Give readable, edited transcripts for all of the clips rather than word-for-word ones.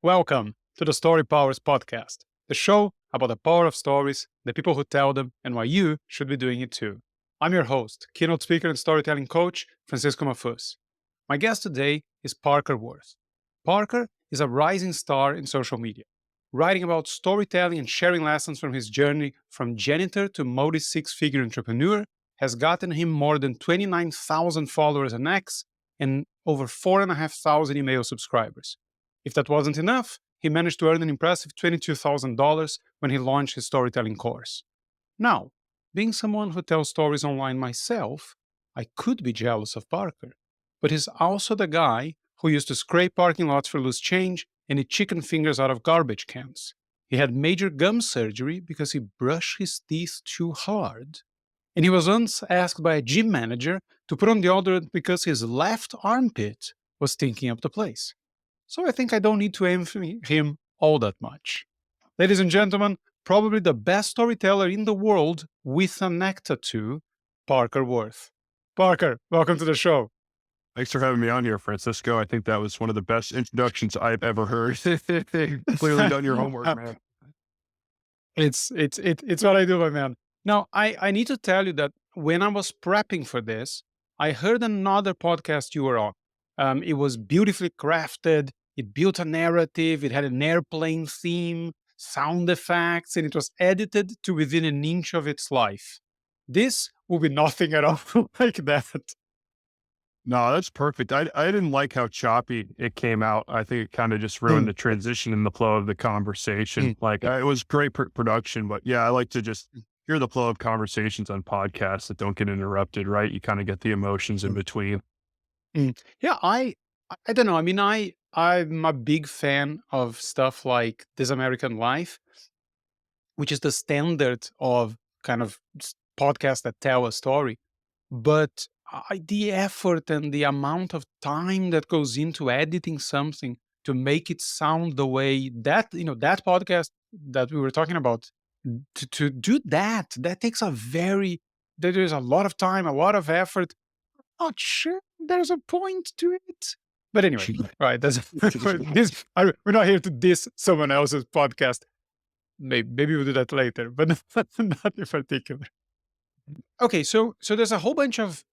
Welcome to the Storypowers Podcast, the show about the power of stories, the people who tell them, and why you should be doing it too. I'm your host, keynote speaker and storytelling coach, Francisco Mahfuz. My guest today is Parker Worth. Parker is a rising star in social media, writing about storytelling and sharing lessons from his journey from janitor to multi-six-figure entrepreneur has gotten him more than 29,000 followers on X and over 4,500 email subscribers. If that wasn't enough, he managed to earn an impressive $22,000 when he launched his storytelling course. Now, being someone who tells stories online myself, I could be jealous of Parker. But he's also the guy who used to scrape parking lots for loose change and eat chicken fingers out of garbage cans. He had major gum surgery because he brushed his teeth too hard. And he was once asked by a gym manager to put on deodorant because his left armpit was stinking up the place. So I think I don't need to envy him all that much. Ladies and gentlemen, probably the best storyteller in the world with a neck tattoo, Parker Worth. Parker, welcome to the show. Thanks for having me on here, Francisco. I think that was one of the best introductions I've ever heard. Clearly done your homework, man. It's what I do, my man. Now, I need to tell you that when I was prepping for this, I heard another podcast you were on. It was beautifully crafted. It built a narrative. It had an airplane theme, sound effects, and it was edited to within an inch of its life. This will be nothing at all like that. No, that's perfect. I didn't like how choppy it came out. I think it kind of just ruined the transition and the flow of the conversation. It was great production, but yeah, I like to just hear the flow of conversations on podcasts that don't get interrupted, right? You kind of get the emotions in between. Yeah, I don't know. I mean, I'm a big fan of stuff like This American Life, which is the standard of kind of podcasts that tell a story. But the effort and the amount of time that goes into editing something to make it sound the way that, that podcast that we were talking about, to do that takes there is a lot of time, a lot of effort. Not sure there's a point to it. But anyway, right. We're not here to diss someone else's podcast. Maybe we'll do that later, but not in particular. Okay, so there's a whole bunch of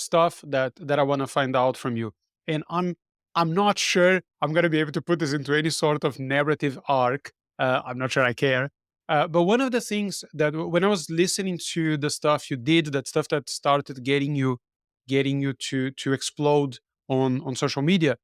stuff that I want to find out from you, and I'm not sure I'm going to be able to put this into any sort of narrative arc. I'm not sure I care. But one of the things that when I was listening to the stuff you did, that stuff that started getting you to explode on social media,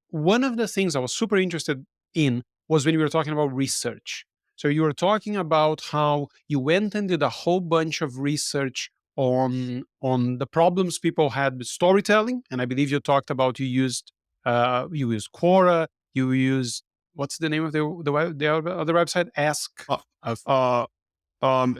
one of the things I was super interested in was when you were talking about research. So you were talking about how you went and did a whole bunch of research on the problems people had with storytelling, and I believe you talked about you used Quora, you used what's the name of the other website? Ask.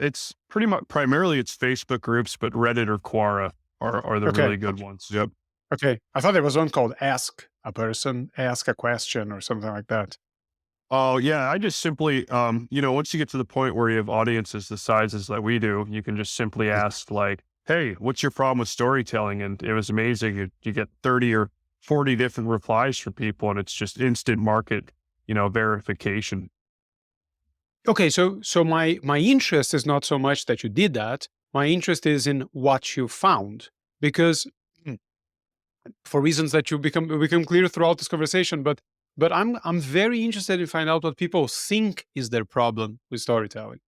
It's pretty much primarily it's Facebook groups, but Reddit or Quora are the really good ones. Yep. Okay, I thought there was one called Ask a Person, Ask a Question, or something like that. Oh yeah, I just simply, once you get to the point where you have audiences the sizes that we do, you can just simply ask like, "Hey, what's your problem with storytelling?" And it was amazing. You get 30 or 40 different replies from people, and it's just instant market, verification. Okay, so my interest is not so much that you did that. My interest is in what you found, because for reasons that become clear throughout this conversation, but I'm very interested in find out what people think is their problem with storytelling.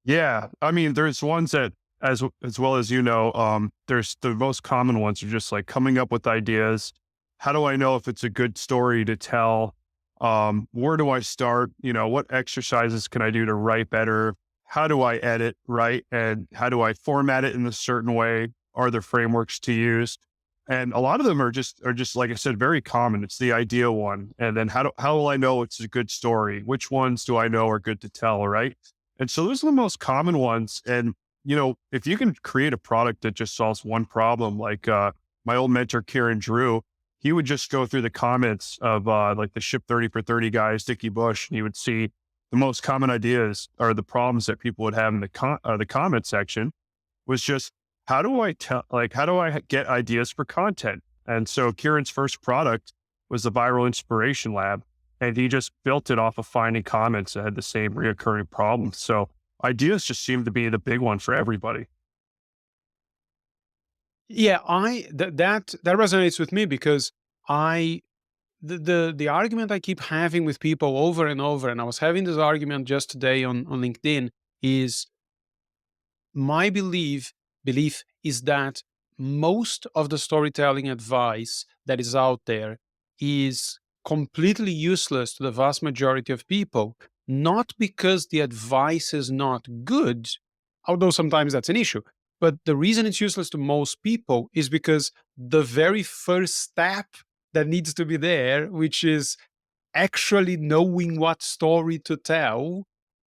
Yeah, I mean, there's ones that as well as there's the most common ones are just like coming up with ideas. How do I know if it's a good story to tell? Where do I start? What exercises can I do to write better? How do I edit, right? And how do I format it in a certain way? Are there frameworks to use? And a lot of them are just like I said, very common. It's the idea one. And then how will I know it's a good story? Which ones do I know are good to tell, right? And so those are the most common ones. And, if you can create a product that just solves one problem, like my old mentor, Kieran Drew, he would just go through the comments of like the Ship 30 for 30 guys, Dickie Bush, and he would see the most common ideas or the problems that people would have in the comment section was just, how do I get ideas for content? And so Kieran's first product was the Viral Inspiration Lab. And he just built it off of finding comments that had the same reoccurring problems. So ideas just seem to be the big one for everybody. Yeah, that resonates with me because I the argument I keep having with people over and over, and I was having this argument just today on LinkedIn, is my belief is that most of the storytelling advice that is out there is completely useless to the vast majority of people, not because the advice is not good, although sometimes that's an issue, but the reason it's useless to most people is because the very first step that needs to be there, which is actually knowing what story to tell,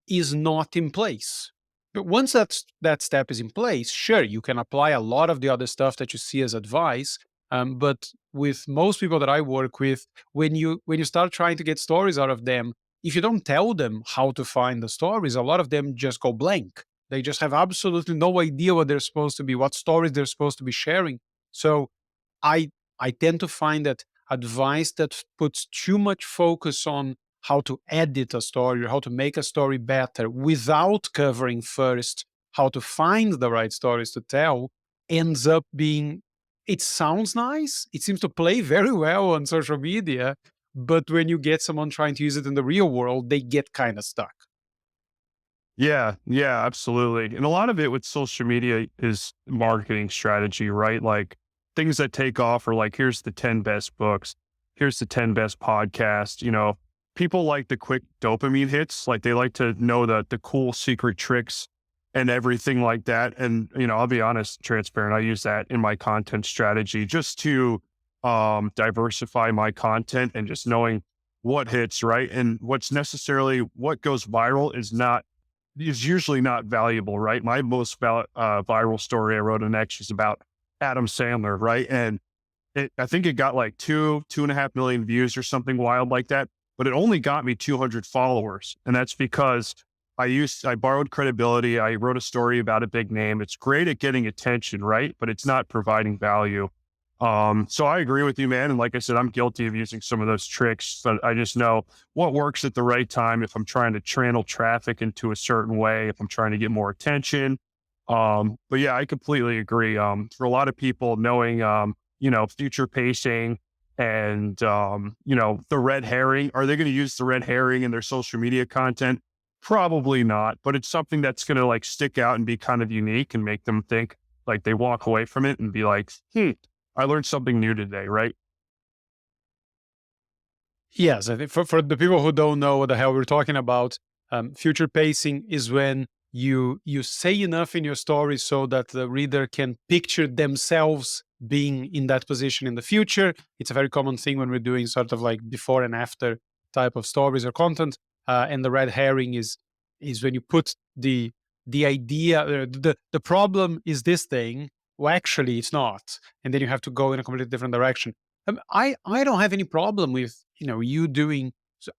is not in place. But once that step is in place, sure, you can apply a lot of the other stuff that you see as advice. But with most people that I work with, when you start trying to get stories out of them, if you don't tell them how to find the stories, a lot of them just go blank. They just have absolutely no idea what they're supposed to be, what stories they're supposed to be sharing. So I I tend to find that advice that puts too much focus on how to edit a story or how to make a story better without covering first how to find the right stories to tell ends up being, it sounds nice, it seems to play very well on social media, but when you get someone trying to use it in the real world, they get kind of stuck. Yeah, yeah, absolutely. And a lot of it with social media is marketing strategy, right? Like things that take off are like, here's the 10 best books, here's the 10 best podcasts. People like the quick dopamine hits, like they like to know the cool secret tricks and everything like that. And, I'll be honest, transparent, I use that in my content strategy just to diversify my content and just knowing what hits, right? And what goes viral is usually not valuable, right? My most viral story I wrote on X is about Adam Sandler, right? And I think it got like 2.5 million views or something wild like that, but it only got me 200 followers. And that's because I borrowed credibility. I wrote a story about a big name. It's great at getting attention, right? But it's not providing value. So I agree with you, man. And like I said, I'm guilty of using some of those tricks, but I just know what works at the right time. If I'm trying to channel traffic into a certain way, if I'm trying to get more attention. But yeah, I completely agree. For a lot of people knowing, future pacing and, the red herring, are they going to use the red herring in their social media content? Probably not, but it's something that's going to like stick out and be kind of unique and make them think like they walk away from it and be like, I learned something new today, right? Yes, I think for the people who don't know what the hell we're talking about, future pacing is when you say enough in your story so that the reader can picture themselves being in that position in the future. It's a very common thing when we're doing sort of like before and after type of stories or content. And the red herring is when you put the idea, the problem is this thing. Well, actually, it's not, and then you have to go in a completely different direction. I don't have any problem with you doing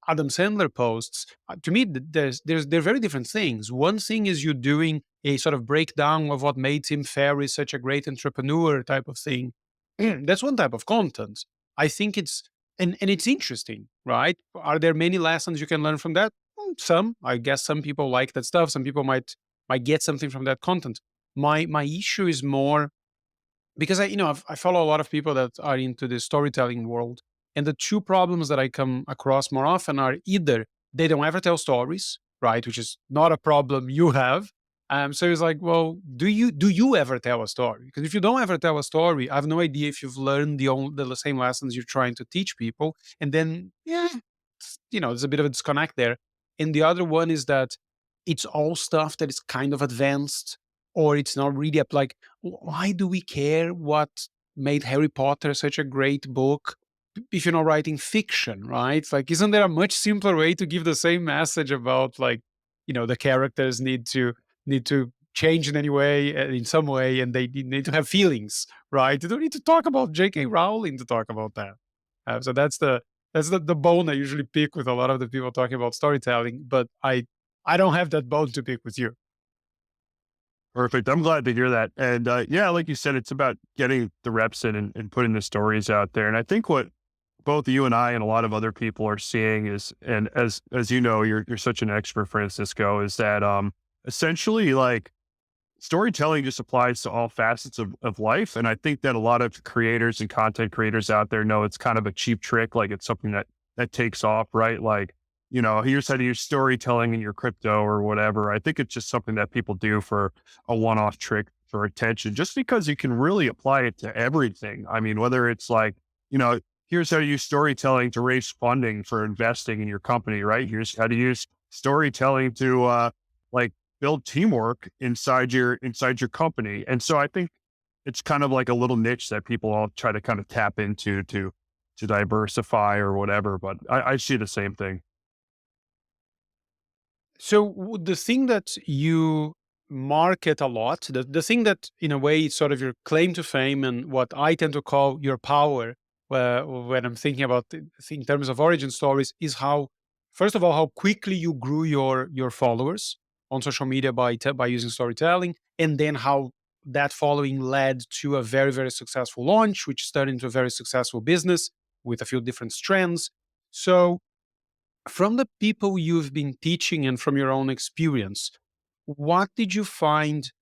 Adam Sandler posts. To me, they're very different things. One thing is you doing a sort of breakdown of what made Tim Ferriss such a great entrepreneur type of thing. That's one type of content. I think it's and it's interesting, right? Are there many lessons you can learn from that? Some, I guess, some people like that stuff. Some people might get something from that content. My issue is more because I follow a lot of people that are into the storytelling world, and the two problems that I come across more often are either they don't ever tell stories, right, which is not a problem you have. So it's like, well, do you ever tell a story? Because if you don't ever tell a story, I have no idea if you've learned the same lessons you're trying to teach people, and then yeah, there's a bit of a disconnect there. And the other one is that it's all stuff that is kind of advanced, or it's not really up. Like, why do we care what made Harry Potter such a great book if you're not writing fiction, right? Like, isn't there a much simpler way to give the same message about, like, the characters need to change in any way, in some way, and they need to have feelings, right? You don't need to talk about J.K. Rowling to talk about that. So that's the bone I usually pick with a lot of the people talking about storytelling, but I don't have that bone to pick with you. Perfect. I'm glad to hear that. And yeah, like you said, it's about getting the reps in and putting the stories out there. And I think what both you and I and a lot of other people are seeing is, and as you know, you're such an expert, Francisco, is that essentially like storytelling just applies to all facets of life. And I think that a lot of creators and content creators out there know it's kind of a cheap trick. Like it's something that takes off, right? Like, here's how to use storytelling in your crypto or whatever. I think it's just something that people do for a one-off trick for attention, just because you can really apply it to everything. I mean, whether it's like, here's how to use storytelling to raise funding for investing in your company, right? Here's how to use storytelling to like build teamwork inside your company. And so I think it's kind of like a little niche that people all try to kind of tap into to diversify or whatever. But I see the same thing. So the thing that you market a lot, the thing that in a way is sort of your claim to fame and what I tend to call your power, when I'm thinking about in terms of origin stories, is how, first of all, how quickly you grew your followers on social media by using storytelling, and then how that following led to a very very successful launch, which turned into a very successful business with a few different strands. So from the people you've been teaching and from your own experience, what did you find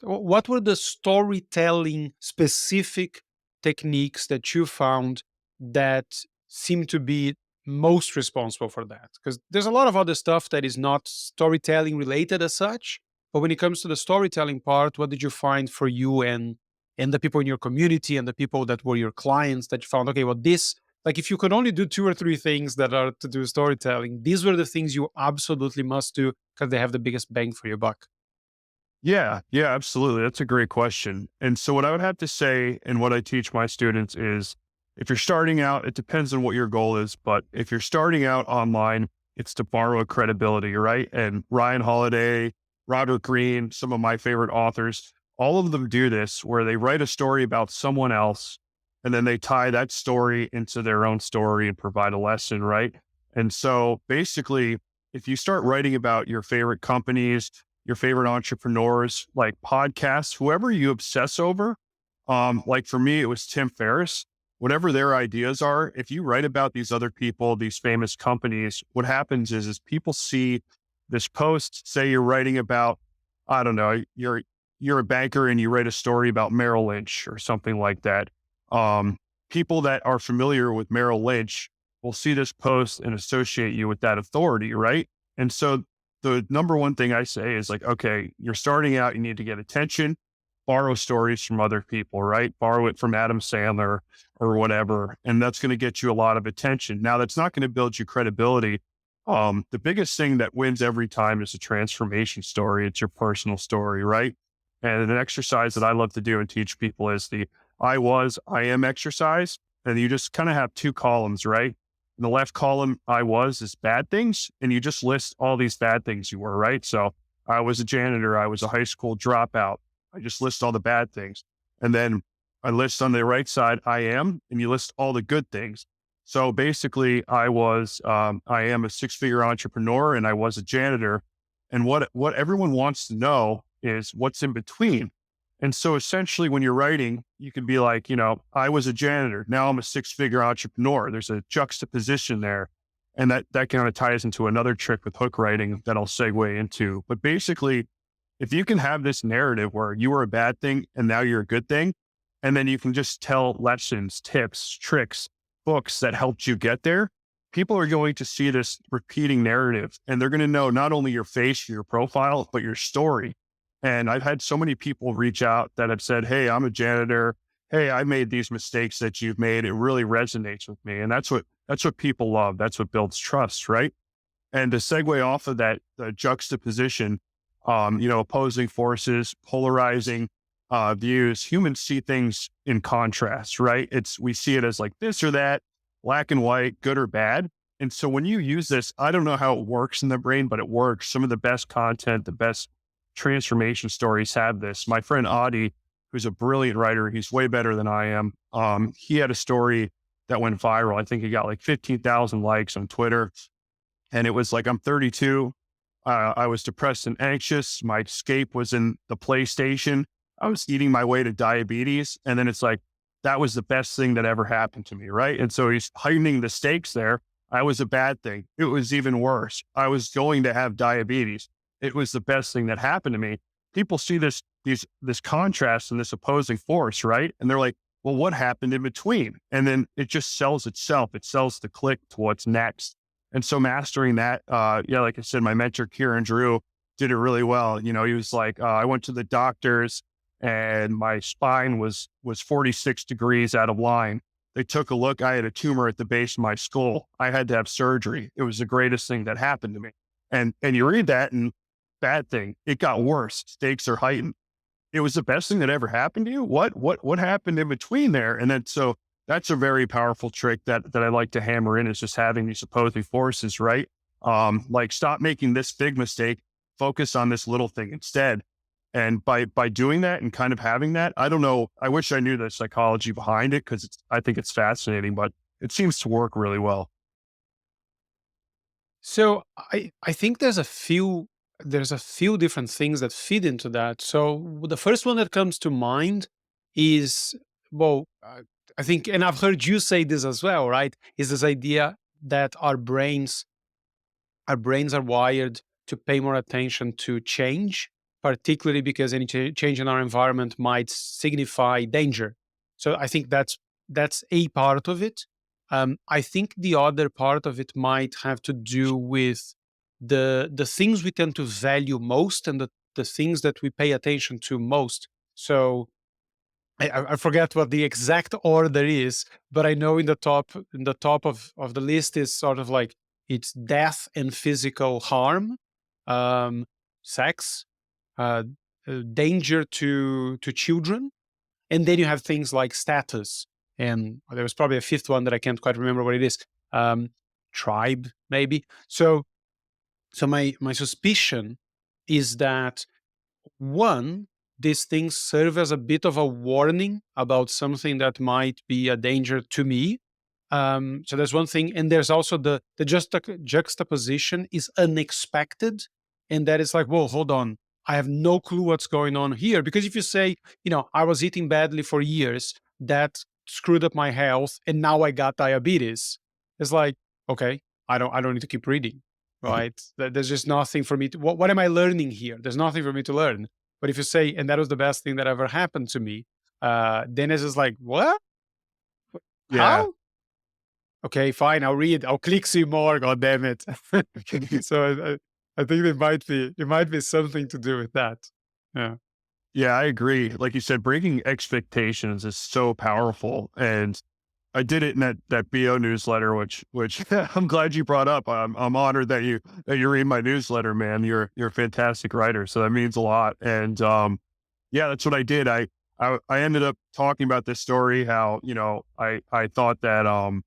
what were the storytelling specific techniques that you found that seem to be most responsible for that? Because there's a lot of other stuff that is not storytelling related as such. But when it comes to the storytelling part, what did you find for you and the people in your community and the people that were your clients that you found, okay, well, this, like if you could only do two or three things that are to do storytelling, these were the things you absolutely must do because they have the biggest bang for your buck. Yeah, yeah, absolutely. That's a great question. And so what I would have to say and what I teach my students is if you're starting out, it depends on what your goal is, but if you're starting out online, it's to borrow credibility, right? And Ryan Holiday, Robert Greene, some of my favorite authors, all of them do this where they write a story about someone else and then they tie that story into their own story and provide a lesson, right? And so basically, if you start writing about your favorite companies, your favorite entrepreneurs, like podcasts, whoever you obsess over. Like for me, it was Tim Ferriss. Whatever their ideas are, if you write about these other people, these famous companies, what happens is people see this post. Say you're writing about, I don't know, you're a banker and you write a story about Merrill Lynch or something like that. Um, People that are familiar with Merrill Lynch will see this post and associate you with that authority, right? And so the number one thing I say is like, okay, you're starting out, you need to get attention, borrow stories from other people, right? Borrow it from Adam Sandler or whatever. And that's going to get you a lot of attention. Now, that's not going to build you credibility. The biggest thing that wins every time is a transformation story. It's your personal story, right? And an exercise that I love to do and teach people is the I am exercise. And you just kind of have two columns, right? In the left column, I was is bad things. And you just list all these bad things you were, right? So I was a janitor. I was a high school dropout. I just list all the bad things. And then I list on the right side, I am, and you list all the good things. So basically I am a six-figure entrepreneur and I was a janitor. And what everyone wants to know is what's in between. And so essentially when you're writing, you can be like, I was a janitor. Now I'm a six-figure entrepreneur. There's a juxtaposition there. And that kind of ties into another trick with hook writing that I'll segue into. But basically, if you can have this narrative where you were a bad thing and now you're a good thing, and then you can just tell lessons, tips, tricks, books that helped you get there, people are going to see this repeating narrative and they're going to know not only your face, your profile, but your story. And I've had so many people reach out that have said, hey, I'm a janitor. Hey, I made these mistakes that you've made. It really resonates with me. And that's what people love. That's what builds trust, right? And to segue off of that, the juxtaposition, opposing forces, polarizing views, humans see things in contrast, right? We see it as like this or that, black and white, good or bad. And so when you use this, I don't know how it works in the brain, but it works. Some of the best content, the best transformation stories have this. My friend Adi, who's a brilliant writer, he's way better than I am. He had a story that went viral. I think he got like 15,000 likes on Twitter. And it was like, I'm 32. I was depressed and anxious. My escape was in the PlayStation. I was eating my way to diabetes. And then it's like that was the best thing that ever happened to me, right? And so he's heightening the stakes there. I was a bad thing. It was even worse. I was going to have diabetes. It was the best thing that happened to me. People see this contrast and this opposing force, right? And they're like, well, what happened in between? And then it just sells itself. It sells the click to what's next. And so mastering that, yeah, like I said, my mentor, Kieran Drew, did it really well. You know, he was like, I went to the doctors and my spine was 46 degrees out of line. They took a look. I had a tumor at the base of my skull. I had to have surgery. It was the greatest thing that happened to me. And you read that and bad thing, it got worse. Stakes are heightened. It was the best thing that ever happened to you. What happened in between there? And then so that's a very powerful trick that I like to hammer in, is just having these opposing forces, right? Like, stop making this big mistake, focus on this little thing instead. And by doing that and kind of having that, I don't know, I wish I knew the psychology behind it, because I think it's fascinating, but it seems to work really well. So I think there's a few different things that feed into that. So the first one that comes to mind is, well, I think, and I've heard you say this as well, right? Is this idea that our brains are wired to pay more attention to change, particularly because any change in our environment might signify danger. So I think that's a part of it. I think the other part of it might have to do with the things we tend to value most, and the things that we pay attention to most. So I forget what the exact order is, but I know in the top of the list is sort of like, it's death and physical harm, um, sex, uh, danger to children, and then you have things like status, and there was probably a fifth one that I can't quite remember what it is. Um, Tribe, maybe. So my suspicion is that, one, these things serve as a bit of a warning about something that might be a danger to me. So there's one thing, and there's also the juxtaposition is unexpected, and that is like, whoa, hold on, I have no clue what's going on here. Because if you say, I was eating badly for years, that screwed up my health, and now I got diabetes, it's like, okay, I don't need to keep reading, right? There's just nothing for me to. What am I learning here? There's nothing for me to learn. But if you say, and that was the best thing that ever happened to me, then it's just like, what? Yeah. How? Okay, fine. I'll read. I'll click see more. God damn it! So I think it might be something to do with that. Yeah. Yeah, I agree. Like you said, breaking expectations is so powerful. And I did it in that BO newsletter, which I'm glad you brought up. I'm honored that you read my newsletter, man. You're a fantastic writer, so that means a lot. And yeah, that's what I did. I ended up talking about this story, how I thought that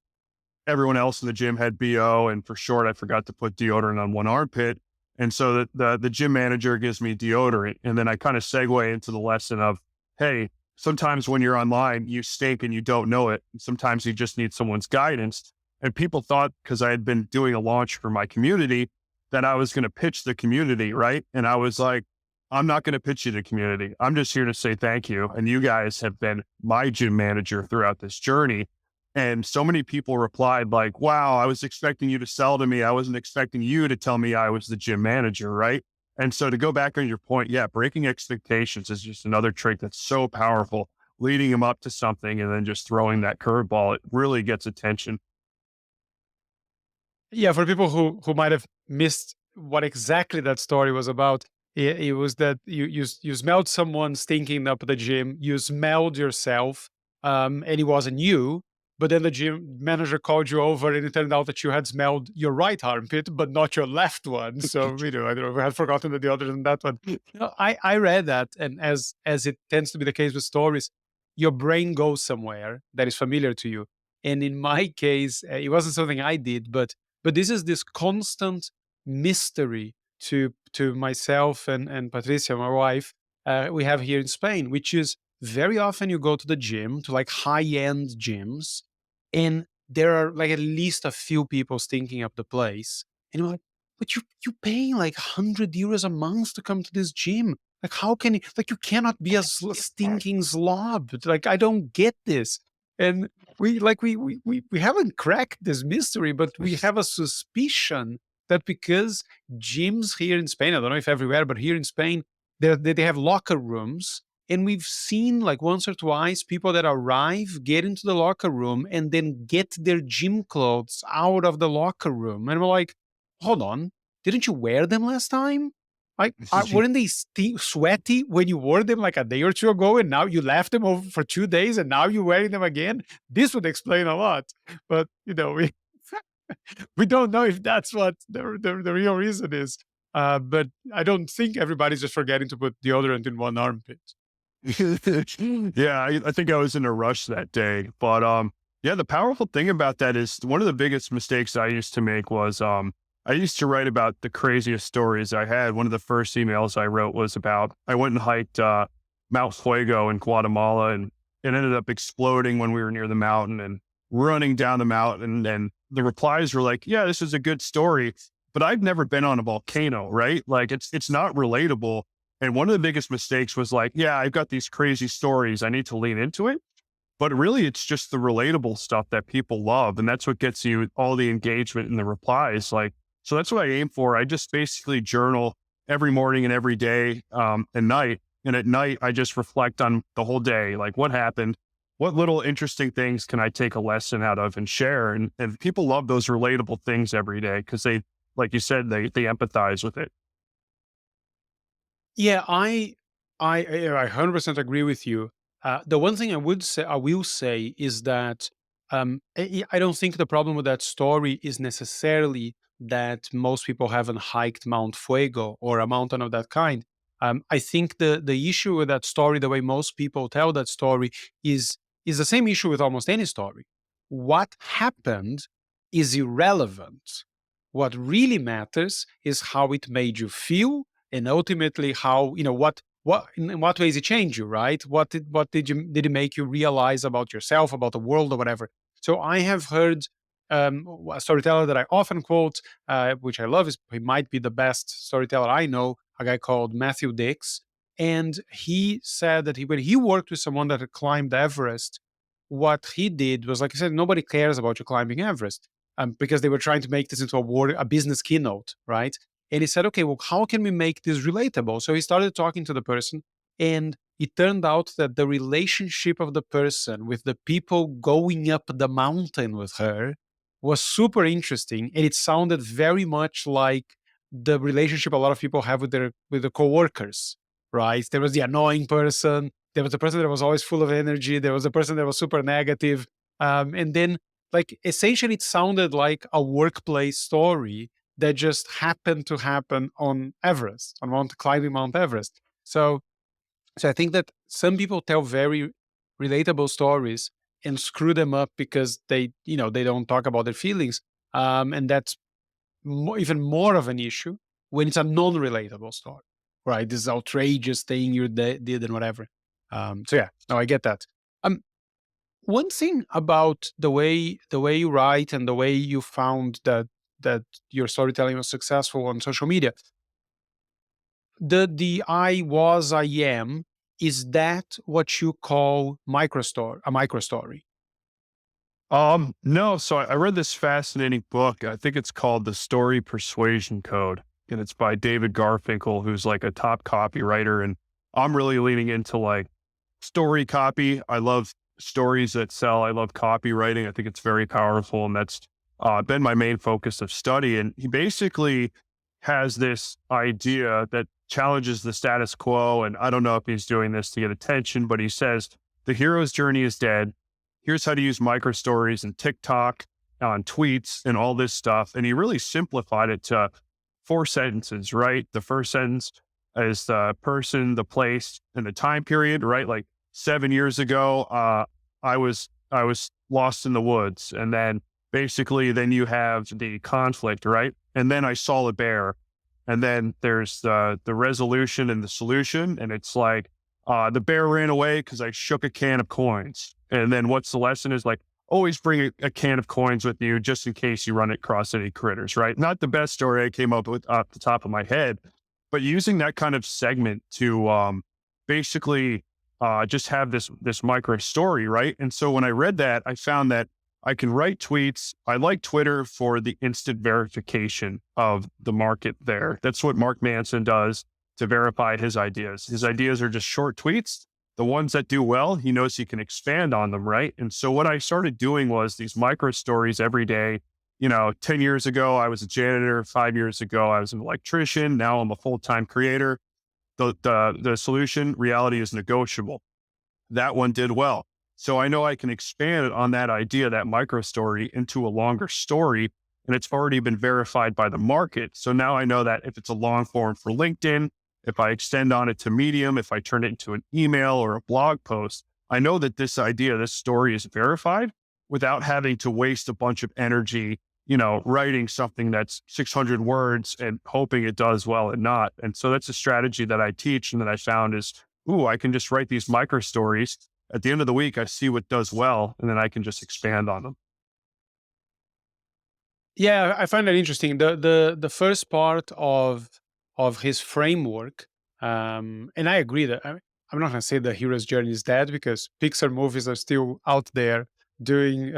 everyone else in the gym had BO, and for short, I forgot to put deodorant on one armpit. And so the gym manager gives me deodorant, and then I kind of segue into the lesson of, hey, sometimes when you're online, you stink and you don't know it. Sometimes you just need someone's guidance. And people thought, because I had been doing a launch for my community, that I was going to pitch the community, right? And I was like, I'm not going to pitch you the community. I'm just here to say thank you. And you guys have been my gym manager throughout this journey. And so many people replied like, wow, I was expecting you to sell to me. I wasn't expecting you to tell me I was the gym manager, right? And so to go back on your point, yeah, breaking expectations is just another trick that's so powerful, leading them up to something and then just throwing that curveball. It really gets attention. Yeah, for people who might have missed what exactly that story was about, it was that you smelled someone stinking up at the gym, you smelled yourself, and it wasn't you. But then the gym manager called you over, and it turned out that you had smelled your right armpit, but not your left one. So I don't know, I had forgotten that the other than that one. I read that, and as it tends to be the case with stories, your brain goes somewhere that is familiar to you. And in my case, it wasn't something I did, but this constant mystery to myself and Patricia, my wife, we have here in Spain, which is very often you go to the gym, to like high end gyms, and there are like at least a few people stinking up the place, and you're like, but you paying like €100 a month to come to this gym. Like, how can you, like, you cannot be a stinking slob. Like, I don't get this. And we haven't cracked this mystery, but we have a suspicion that because gyms here in Spain, I don't know if everywhere, but here in Spain, they have locker rooms. And we've seen like once or twice people that arrive, get into the locker room, and then get their gym clothes out of the locker room. And we're like, hold on, didn't you wear them last time? Like, weren't they sweaty when you wore them like a day or two ago, and now you left them over for 2 days, and now you're wearing them again? This would explain a lot, but we don't know if that's what the real reason is. But I don't think everybody's just forgetting to put deodorant in one armpit. Yeah, I think I was in a rush that day. But yeah, the powerful thing about that is one of the biggest mistakes I used to make was I used to write about the craziest stories I had. One of the first emails I wrote was about I went and hiked Mount Fuego in Guatemala, and it ended up exploding when we were near the mountain and running down the mountain. And the replies were like, "Yeah, this is a good story, but I've never been on a volcano, right? Like it's not relatable." And one of the biggest mistakes was like, yeah, I've got these crazy stories. I need to lean into it. But really, it's just the relatable stuff that people love. And that's what gets you all the engagement and the replies. Like, so that's what I aim for. I just basically journal every morning and every day and night. And at night, I just reflect on the whole day, like what happened, what little interesting things can I take a lesson out of and share. And people love those relatable things every day because they, like you said, they empathize with it. Yeah, I 100% agree with you. The one thing I will say is that I don't think the problem with that story is necessarily that most people haven't hiked Mount Fuego or a mountain of that kind. I think the issue with that story, the way most people tell that story, is is the same issue with almost any story. What happened is irrelevant. What really matters is how it made you feel, and ultimately how what in what ways it changed you, right? What did it make you realize about yourself, about the world, or whatever? So I have heard a storyteller that I often quote, which I love, is he might be the best storyteller I know, a guy called Matthew Dix. And he said that when he worked with someone that had climbed Everest, what he did was, like I said, nobody cares about you climbing Everest, because they were trying to make this into a business keynote, right? And he said, okay, well, how can we make this relatable? So he started talking to the person, and it turned out that the relationship of the person with the people going up the mountain with her was super interesting. And it sounded very much like the relationship a lot of people have with their coworkers, right? There was the annoying person, there was the person that was always full of energy, there was the person that was super negative. And then, like, essentially, it sounded like a workplace story that just happened to happen on Everest, on climbing Mount Everest. So I think that some people tell very relatable stories and screw them up because they don't talk about their feelings, and that's even more of an issue when it's a non-relatable story, right? This outrageous thing you did and whatever. So yeah, no, I get that. Um, One thing about the way you write and the way you found that your storytelling was successful on social media, the I was, I am, is that what you call a micro story? No. So I read this fascinating book. I think it's called The Story Persuasion Code, and it's by David Garfinkel, who's like a top copywriter. And I'm really leaning into like story copy. I love stories that sell. I love copywriting. I think it's very powerful, and that's been my main focus of study. And he basically has this idea that challenges the status quo. And I don't know if he's doing this to get attention, but he says the hero's journey is dead. Here's how to use micro stories and TikTok on tweets and all this stuff. And he really simplified it to 4 sentences, right? The first sentence is the person, the place, and the time period, right? Like 7 years ago, I was lost in the woods. And then basically then you have the conflict, right? And then I saw a bear. And then there's the resolution and the solution. And it's like, the bear ran away because I shook a can of coins. And then what's the lesson is like, always bring a can of coins with you just in case you run across any critters, right? Not the best story I came up with off the top of my head, but using that kind of segment to basically just have this micro story, right? And so when I read that, I found that I can write tweets. I like Twitter for the instant verification of the market there. That's what Mark Manson does to verify his ideas. His ideas are just short tweets. The ones that do well, he knows he can expand on them, right? And so what I started doing was these micro stories every day. 10 years ago, I was a janitor. 5 years ago, I was an electrician. Now I'm a full-time creator. The solution, reality is negotiable. That one did well. So I know I can expand on that idea, that micro story, into a longer story, and it's already been verified by the market. So now I know that if it's a long form for LinkedIn, if I extend on it to Medium, if I turn it into an email or a blog post, I know that this idea, this story is verified without having to waste a bunch of energy, writing something that's 600 words and hoping it does well and not. And so that's a strategy that I teach and that I found is, I can just write these micro stories. At the end of the week, I see what does well, and then I can just expand on them. Yeah, I find that interesting. The first part of his framework, and I agree that I'm not going to say the hero's journey is dead because Pixar movies are still out there doing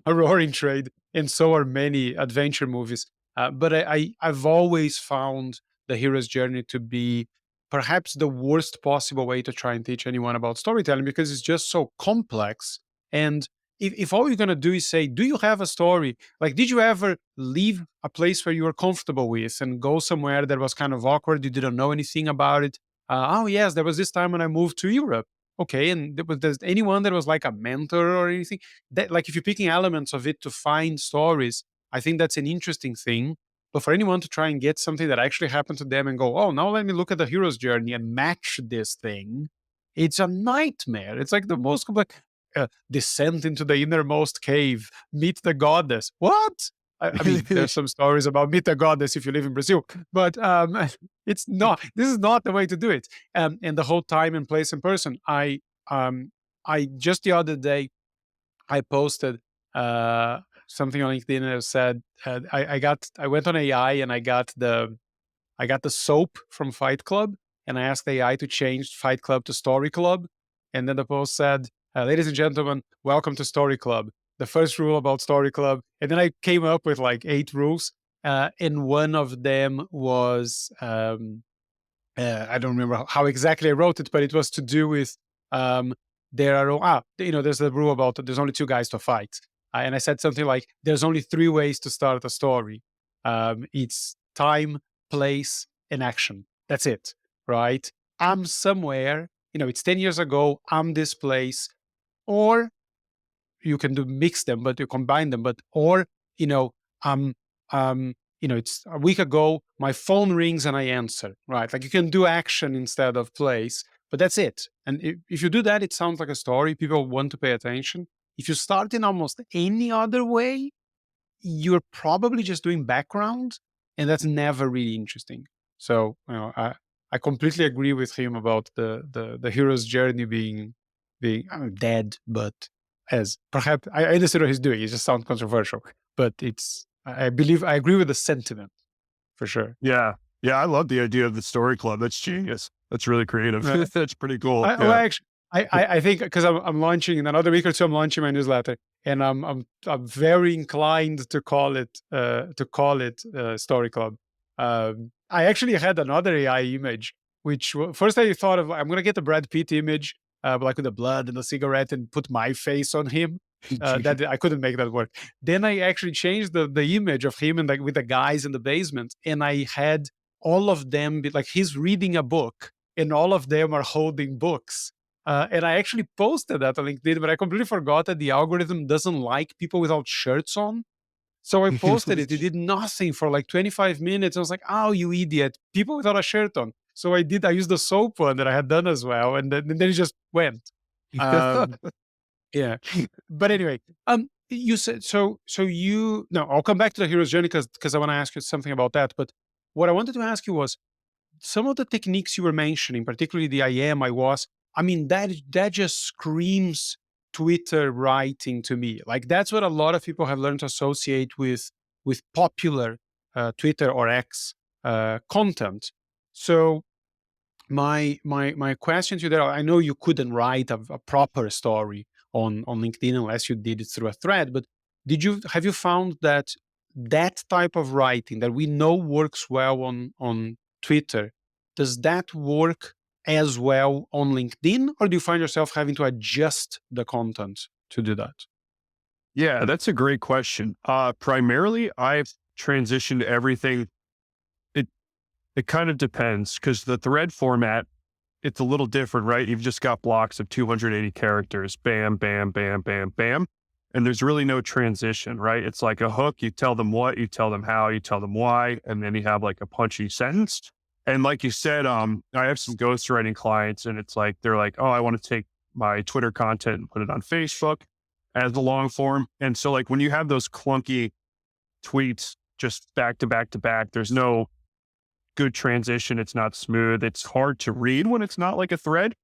a roaring trade, and so are many adventure movies. But I've always found the hero's journey to be perhaps the worst possible way to try and teach anyone about storytelling because it's just so complex. And if all you're going to do is say, do you have a story? Like, did you ever leave a place where you were comfortable with and go somewhere that was kind of awkward? You didn't know anything about it. Oh, yes, there was this time when I moved to Europe. Okay. And there's anyone that was like a mentor or anything that, like, if you're picking elements of it to find stories, I think that's an interesting thing. But for anyone to try and get something that actually happened to them and go, oh, now let me look at the hero's journey and match this thing, it's a nightmare. It's like the most complex descent into the innermost cave, meet the goddess. What? I mean, there's some stories about meet the goddess if you live in Brazil, but it's not. This is not the way to do it. And the whole time and place and person. I just the other day I posted something on LinkedIn and I said I went on AI and I got the soap from Fight Club, and I asked AI to change Fight Club to Story Club. And then the post said, ladies and gentlemen, welcome to Story Club. The first rule about Story Club. And then I came up with like 8 rules. And one of them was, I don't remember how exactly I wrote it, but it was to do with there's the rule about there's only 2 guys to fight. And I said something like, there's only 3 ways to start a story. It's time, place, and action. That's it, right? I'm somewhere, it's 10 years ago, I'm this place, or you can do mix them, but you combine them, but or you know, um, it's a week ago, my phone rings and I answer, right? Like you can do action instead of place, but that's it. And if you do that, it sounds like a story. People want to pay attention. If you start in almost any other way, you're probably just doing background, and that's never really interesting. So I completely agree with him about the hero's journey being dead, but as perhaps I understand what he's doing. It just sounds controversial, but I believe I agree with the sentiment for sure. Yeah. Yeah. I love the idea of the story club. That's genius. That's really creative. Uh, That's pretty cool. I, well, Yeah. actually, I think because I'm launching in another week or two, I'm launching my newsletter, and I'm very inclined to call it Story Club. I actually had another AI image, which first I thought of I'm gonna get the Brad Pitt image, like with the blood and the cigarette, and put my face on him. That I couldn't make that work. Then I actually changed the image of him and like with the guys in the basement, and I had all of them be like he's reading a book and all of them are holding books. And I actually posted that on LinkedIn, but I completely forgot that the algorithm doesn't like people without shirts on. So I posted it. It did nothing for like 25 minutes. I was like, oh, you idiot. People without a shirt on. So I used the soap one that I had done as well. And then it just went. Um, yeah. But anyway, you said, no, I'll come back to the hero's journey because I want to ask you something about that. But what I wanted to ask you was, some of the techniques you were mentioning, particularly the I mean, that just screams Twitter writing to me. Like that's what a lot of people have learned to associate with popular Twitter or X content. So My question to you there, I know you couldn't write a proper story on LinkedIn unless you did it through a thread, but have you found that that type of writing that we know works well on Twitter, does that work as well on LinkedIn, or do you find yourself having to adjust the content to do that? Yeah, that's a great question. Primarily, I've transitioned everything. It it kind of depends because the thread format, it's a little different, right? You've just got blocks of 280 characters, bam, bam, bam, bam, bam. And there's really no transition, right? It's like a hook. You tell them what, you tell them how, you tell them why, and then you have like a punchy sentence. And like you said, I have some ghostwriting clients, and it's like they're like, oh, I want to take my Twitter content and put it on Facebook as the long form. And so, like when you have those clunky tweets just back to back to back, there's no good transition. It's not smooth. It's hard to read when it's not like a thread.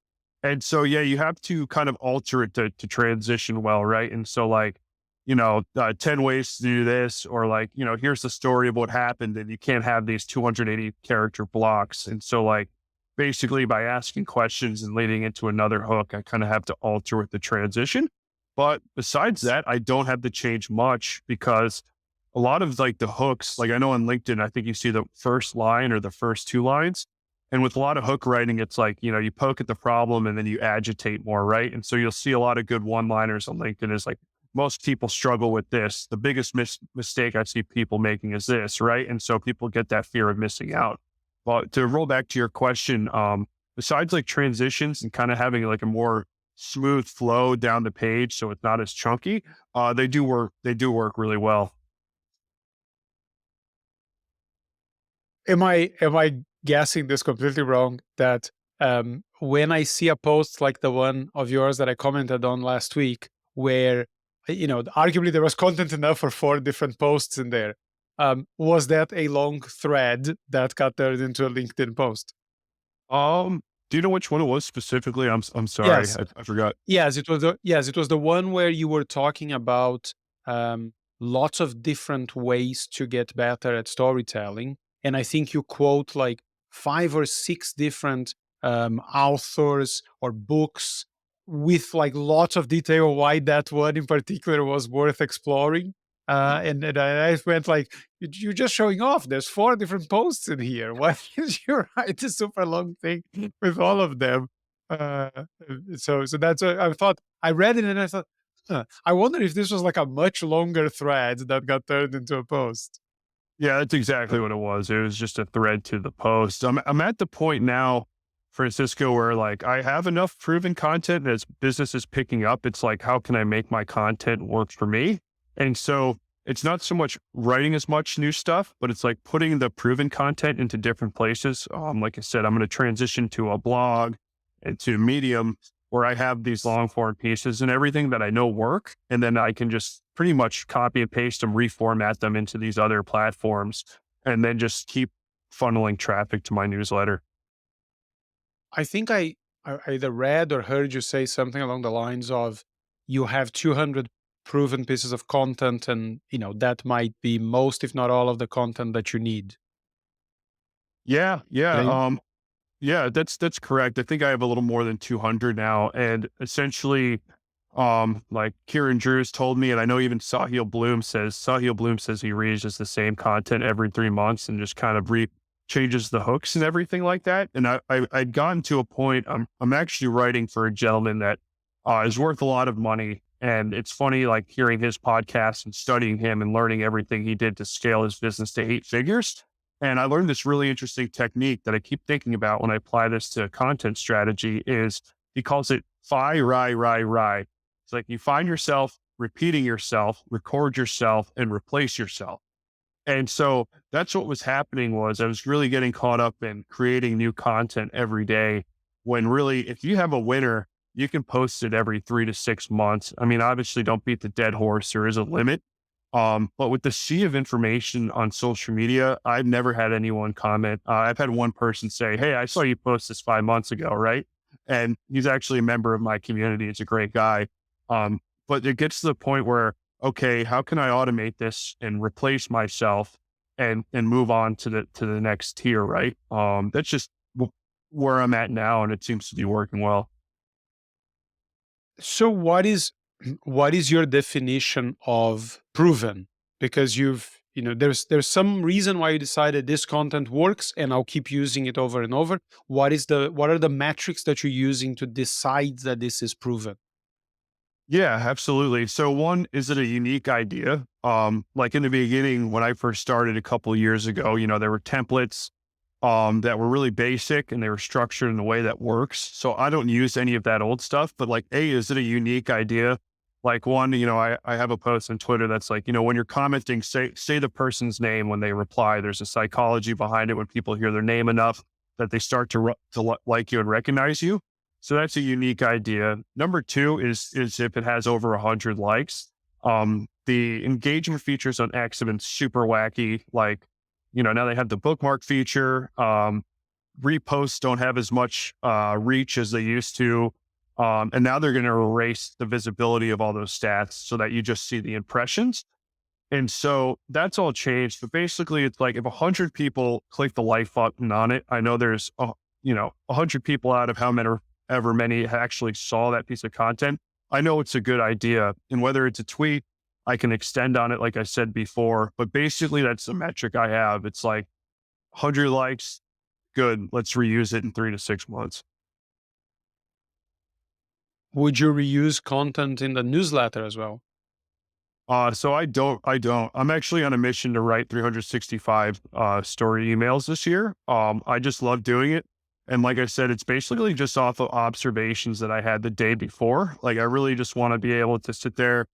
And so, yeah, you have to kind of alter it to transition well, right? And so, like, 10 ways to do this, or like, here's the story of what happened, and you can't have these 280 character blocks. And so, like, basically by asking questions and leading into another hook, I kind of have to alter with the transition. But besides that, I don't have to change much because a lot of like the hooks, like I know on LinkedIn, I think you see the first line or the first two lines. And with a lot of hook writing, it's like, you poke at the problem and then you agitate more, right? And so you'll see a lot of good one liners on LinkedIn is like, most people struggle with this. The biggest mistake I see people making is this, right? And so people get that fear of missing out. But to roll back to your question, besides like transitions and kind of having like a more smooth flow down the page so it's not as chunky, they do work. They do work really well. Am I guessing this completely wrong that when I see a post like the one of yours that I commented on last week, where arguably there was content enough for 4 different posts in there, was that a long thread that got turned into a LinkedIn post? Do you know which one it was specifically? I'm sorry, Yes. I forgot. Yes, it was the one where you were talking about lots of different ways to get better at storytelling, and I think you quote like 5 or 6 different authors or books with like lots of detail why that one in particular was worth exploring. And I went like, you're just showing off. There's 4 different posts in here. Why did you write a super long thing with all of them? Uh, so that's what I thought. I read it and I thought, huh, I wonder if this was like a much longer thread that got turned into a post. Yeah, that's exactly what it was. It was just a thread to the post. I'm at the point now, Francisco, where like I have enough proven content and as business is picking up, it's like, how can I make my content work for me? And so it's not so much writing as much new stuff, but it's like putting the proven content into different places. Like I said, I'm going to transition to a blog and to Medium where I have these long form pieces and everything that I know work. And then I can just pretty much copy and paste them, reformat them into these other platforms, and then just keep funneling traffic to my newsletter. I think I either read or heard you say something along the lines of you have 200 proven pieces of content, and that might be most, if not all, of the content that you need. Yeah, yeah. Did I- Yeah, that's correct. I think I have a little more than 200 now. And essentially, like Kieran Drews told me, and I know even Sahil Bloom says he reuses the same content every 3 months and just kind of changes the hooks and everything like that. And I'd gotten to a point, I'm actually writing for a gentleman that is worth a lot of money. And it's funny, like hearing his podcast and studying him and learning everything he did to scale his business to 8 figures. And I learned this really interesting technique that I keep thinking about when I apply this to content strategy is he calls it fi, ri, ri, ri. It's like you find yourself repeating yourself, record yourself, and replace yourself. And so that's what was happening was I was really getting caught up in creating new content every day when really, if you have a winner, you can post it every 3 to 6 months. I mean, obviously don't beat the dead horse. There is a limit. But with the sea of information on social media, I've never had anyone comment. I've had one person say, hey, I saw you post this 5 months ago, right? And he's actually a member of my community. It's a great guy. But it gets to the point where, okay, how can I automate this and replace myself and move on to the next tier, right? That's just where I'm at now, and it seems to be working well. So what is your definition of proven? Because there's some reason why you decided this content works and I'll keep using it over and over. What are the metrics that you're using to decide that this is proven? Yeah, absolutely. So one, is it a unique idea? Like in the beginning, when I first started a couple of years ago, there were templates that were really basic and they were structured in a way that works. So I don't use any of that old stuff, but like, A, is it a unique idea? Like one, I have a post on Twitter that's like, when you're commenting, say the person's name when they reply. There's a psychology behind it when people hear their name enough that they start to like you and recognize you. So that's a unique idea. Number two is if it has over 100 likes. The engagement features on X have been super wacky. Like, now they have the bookmark feature. Reposts don't have as much reach as they used to. And now they're going to erase the visibility of all those stats so that you just see the impressions. And so that's all changed. But basically, it's like if 100 people click the like button on it, I know there's, 100 people out of ever many actually saw that piece of content. I know it's a good idea. And whether it's a tweet, I can extend on it, like I said before. But basically, that's the metric I have. It's like 100 likes, good. Let's reuse it in 3 to 6 months. Would you reuse content in the newsletter as well? So I'm actually on a mission to write 365 story emails this year. I just love doing it. And like I said, it's basically just off of observations that I had the day before. Like I really just want to be able to sit there,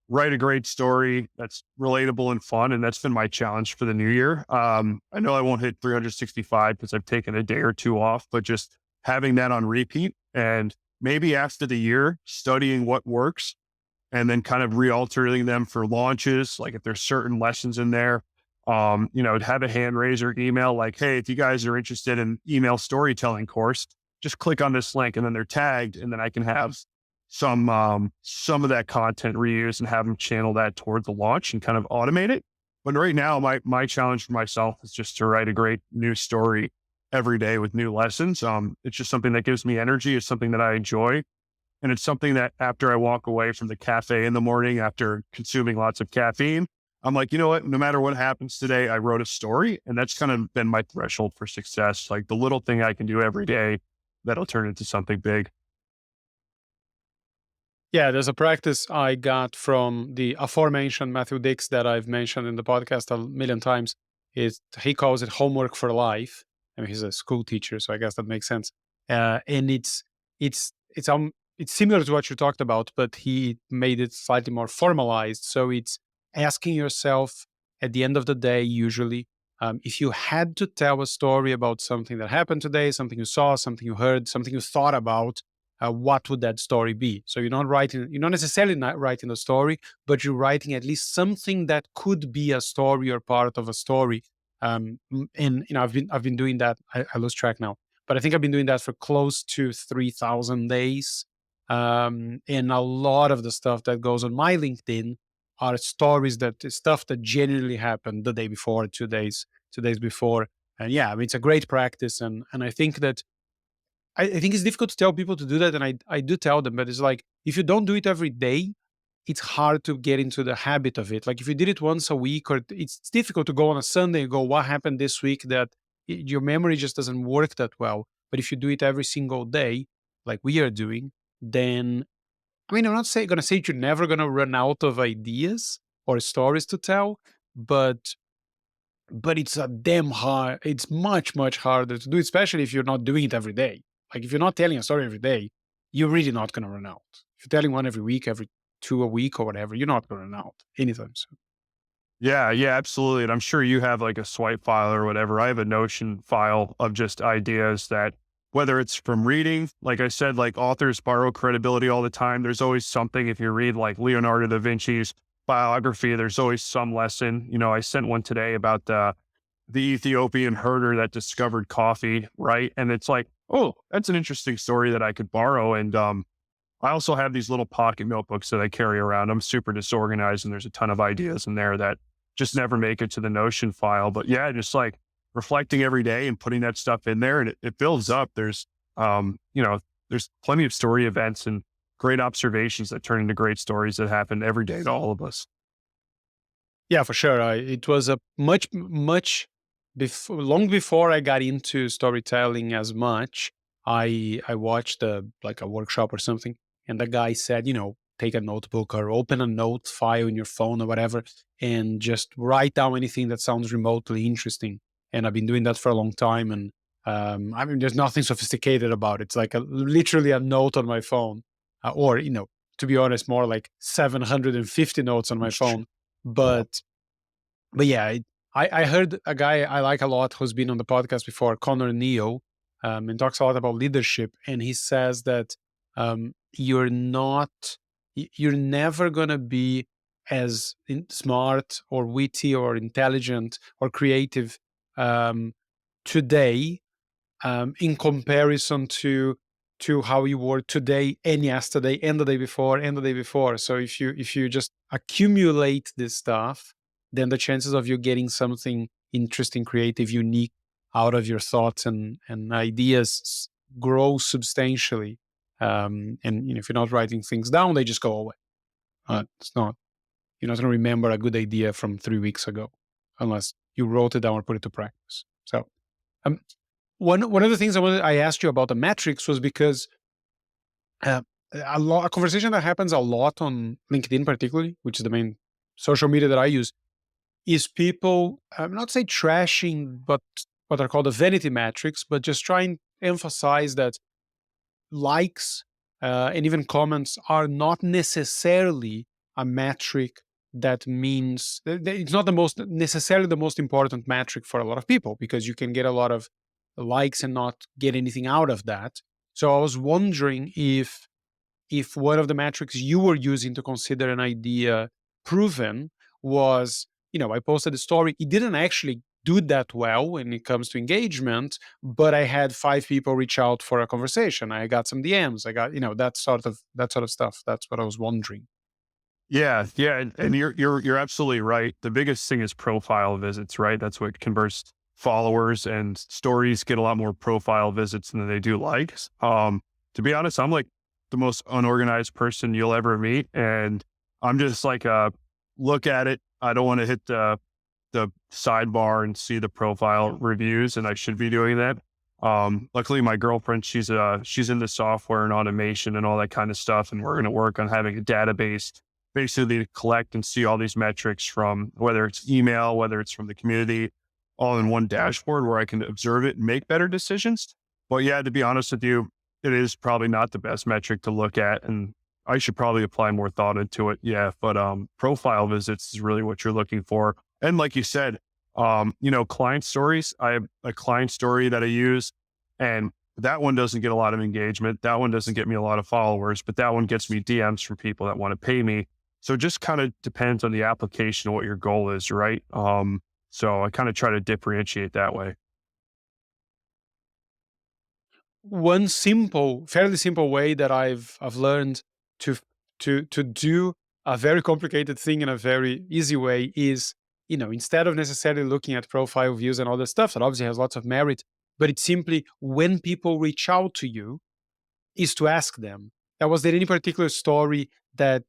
write a great story that's relatable and fun. And that's been my challenge for the new year. I know I won't hit 365 because I've taken a day or two off, but just having that on repeat and maybe after the year, studying what works and then kind of re-altering them for launches. Like if there's certain lessons in there, have a hand raiser email like, hey, if you guys are interested in email storytelling course, just click on this link and then they're tagged. And then I can have some of that content reused and have them channel that toward the launch and kind of automate it. But right now, my challenge for myself is just to write a great new story every day with new lessons. It's just something that gives me energy. It's something that I enjoy. And it's something that after I walk away from the cafe in the morning, after consuming lots of caffeine, I'm like, you know what, no matter what happens today, I wrote a story. And that's kind of been my threshold for success. Like the little thing I can do every day that'll turn into something big. Yeah, there's a practice I got from the aforementioned Matthew Dix that I've mentioned in the podcast a million times. He calls it homework for life. I mean, he's a school teacher, so I guess that makes sense. And it's it's it's similar to what you talked about, but he made it slightly more formalized. So it's asking yourself at the end of the day, usually, if you had to tell a story about something that happened today, something you saw, something you heard, something you thought about, what would that story be? So you're not necessarily not writing a story, but you're writing at least something that could be a story or part of a story. And I've been doing that. I lose track now, but I think I've been doing that for close to 3,000 days. And a lot of the stuff that goes on my LinkedIn are stuff that genuinely happened the day before, 2 days before. And yeah, I mean, it's a great practice. And I think that I think it's difficult to tell people to do that, and I do tell them, but it's like if you don't do it every day, it's hard to get into the habit of it. Like if you did it once a week, or it's difficult to go on a Sunday and go, "What happened this week?" That your memory just doesn't work that well. But if you do it every single day, like we are doing, then I mean, I'm not going to say you're never going to run out of ideas or stories to tell, but it's a damn hard. It's much harder to do, especially if you're not doing it every day. Like if you're not telling a story every day, you're really not going to run out. If you're telling one every week, every two a week or whatever, you're not going to run out anytime soon. Yeah, yeah, absolutely. And I'm sure you have like a swipe file or whatever. I have a Notion file of just ideas that, whether it's from reading, like I said, like authors borrow credibility all the time. There's always something. If you read like Leonardo da Vinci's biography, there's always some lesson. I sent one today about the Ethiopian herder that discovered coffee, right? And it's like, oh, that's an interesting story that I could borrow. And I also have these little pocket notebooks that I carry around. I'm super disorganized and there's a ton of ideas in there that just never make it to the Notion file. But yeah, just like reflecting every day and putting that stuff in there, and it builds up. You know, there's plenty of story events and great observations that turn into great stories that happen every day to all of us. Yeah, for sure. It was a much before, long before I got into storytelling as much. I watched like a workshop or something, and the guy said, take a notebook or open a note file in your phone or whatever, and just write down anything that sounds remotely interesting. And I've been doing that for a long time, and I mean, there's nothing sophisticated about it. It's like literally a note on my phone, or to be honest, more like 750 notes on my phone, Wow. but yeah, I heard a guy I like a lot who's been on the podcast before, Connor Neo, and talks a lot about leadership. And he says that you're not, you're never gonna be as smart or witty or intelligent or creative um, today in comparison to how you were today and yesterday and the day before and the day before. So if you just accumulate this stuff, then the chances of you getting something interesting, creative, unique out of your thoughts and ideas grow substantially. And if you're not writing things down, they just go away. It's not You're not going to remember a good idea from 3 weeks ago unless you wrote it down or put it to practice. So um, one of the things I asked you about the metrics was because uh, a conversation that happens a lot on LinkedIn, particularly, which is the main social media that I use, is people not say trashing, but what are called the vanity metrics, but just trying to emphasize that likes and even comments are not necessarily a metric that means it's not the most necessarily the most important metric for a lot of people, because you can get a lot of likes and not get anything out of that. So I was wondering if one of the metrics you were using to consider an idea proven was, I posted a story. It didn't actually do that well when it comes to engagement, but I had 5 people reach out for a conversation. I got some DMs. I got, that sort of stuff. That's what I was wondering. Yeah, yeah, and you're absolutely right. The biggest thing is profile visits, right? That's what converts followers, and stories get a lot more profile visits than they do likes. To be honest, I'm like the most unorganized person you'll ever meet, and I'm just like look at it. I don't want to hit the sidebar and see the profile reviews, and I should be doing that. Luckily my girlfriend, she's into software and automation and all that kind of stuff, and we're going to work on having a database basically to collect and see all these metrics from whether it's email, whether it's from the community, all in one dashboard where I can observe it and make better decisions. But yeah, to be honest with you, it is probably not the best metric to look at, and I should probably apply more thought into it. Yeah, but profile visits is really what you're looking for. And like you said, client stories. I have a client story that I use, and that one doesn't get a lot of engagement. That one doesn't get me a lot of followers, but that one gets me DMs from people that want to pay me. So it just kind of depends on the application of what your goal is, right? So I kind of try to differentiate that way. One fairly simple way that I've learned to to do a very complicated thing in a very easy way is, instead of necessarily looking at profile views and all this stuff that obviously has lots of merit, but it's simply when people reach out to you, is to ask them, was there any particular story that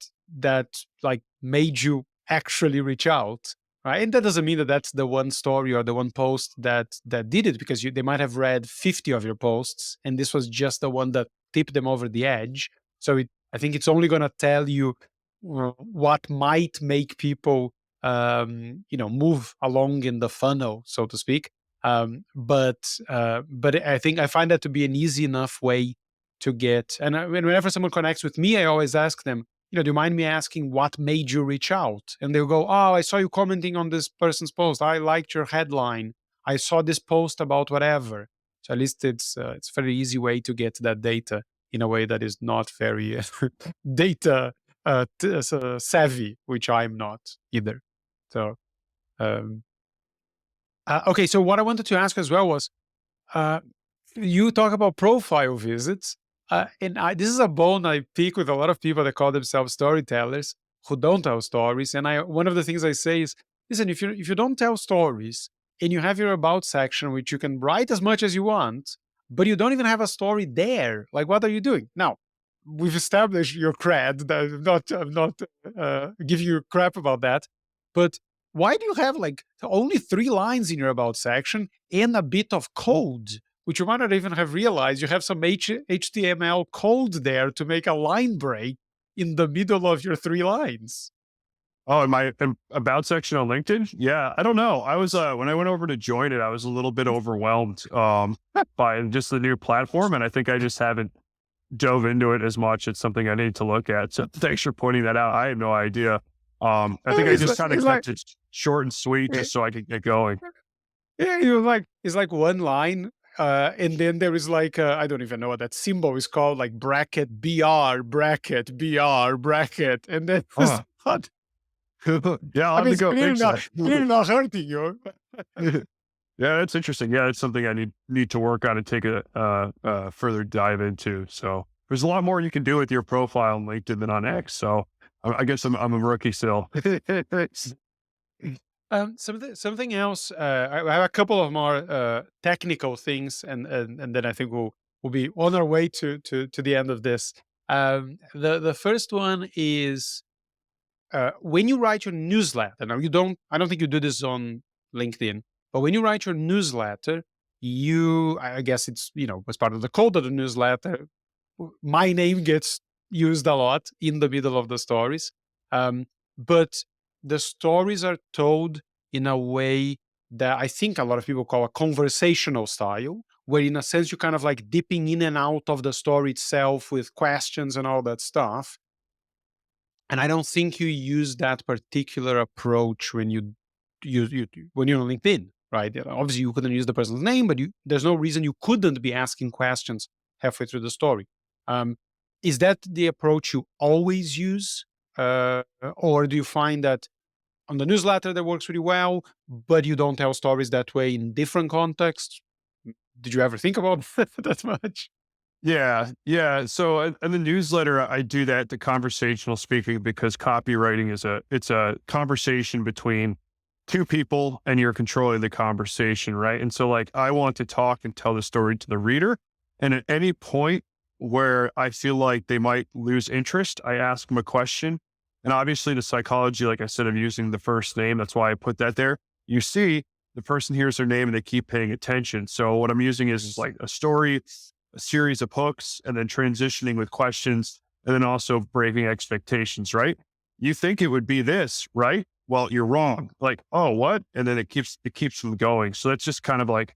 like made you actually reach out, right? And that doesn't mean that that's the one story or the one post that did it, because they might have read 50 of your posts and this was just the one that tipped them over the edge. So I think it's only going to tell you what might make people move along in the funnel, so to speak. But I think I find that to be an easy enough way to get. And whenever someone connects with me, I always ask them, do you mind me asking what made you reach out? And they'll go, oh, I saw you commenting on this person's post. I liked your headline. I saw this post about whatever. So at least it's a very easy way to get that data in a way that is not very data savvy, which I'm not either. So, um, okay. So what I wanted to ask as well was, uh, you talk about profile visits, and this is a bone I pick with a lot of people that call themselves storytellers who don't tell stories. And one of the things I say is, listen, if you don't tell stories, and you have your about section, which you can write as much as you want, but you don't even have a story there. Like, what are you doing? Now, we've established your cred. That I'm not giving you crap about that. But why do you have like only 3 lines in your about section and a bit of code, which you might not even have realized? You have some HTML code there to make a line break in the middle of your 3 lines. Oh, in my about section on LinkedIn? Yeah, I don't know. I was when I went over to join it, I was a little bit overwhelmed by just the new platform, and I think I just haven't dove into it as much. It's something I need to look at. So thanks for pointing that out. I had no idea. I think I It's just like, kind of it's like kept it short and sweet just so I could get going. yeah, you like it's like 1 line, and then there is like I don't even know what that symbol is called, like bracket BR bracket, and then it's Oh, not. yeah, I'll I have mean, to it's go fix that. clearly not hurting you. Yeah, that's interesting. Yeah, it's something I need to work on and take a further dive into. So there's a lot more you can do with your profile on LinkedIn than on X. So I guess I'm a rookie still. Something else. I have a couple of more technical things, and then I think we'll be on our way to the end of this. The first one is when you write your newsletter. Now, I don't think you do this on LinkedIn, but when you write your newsletter, I guess it's, as part of the code of the newsletter, my name gets used a lot in the middle of the stories. But the stories are told in a way that I think a lot of people call a conversational style, where in a sense you're kind of like dipping in and out of the story itself with questions and all that stuff. And I don't think you use that particular approach when when you're on LinkedIn, right? Obviously, you couldn't use the person's name, but there's no reason you couldn't be asking questions halfway through the story. Um, is that the approach you always use, or do you find that on the newsletter that works really well, but you don't tell stories that way in different contexts? Did you ever think about that much? Yeah, yeah. So in the newsletter, I do that the conversational speaking because copywriting is it's a conversation between two people and you're controlling the conversation, right? And so like I want to talk and tell the story to the reader, and at any point where I feel like they might lose interest, I ask them a question. And obviously, the psychology, like I said, of using the first name, that's why I put that there. You see, the person hears their name and they keep paying attention. So what I'm using is like a story, a series of hooks, and then transitioning with questions, and then also breaking expectations, right? You think it would be this, right? Well, you're wrong. Like, oh, what? And then it keeps them going. So that's just kind of like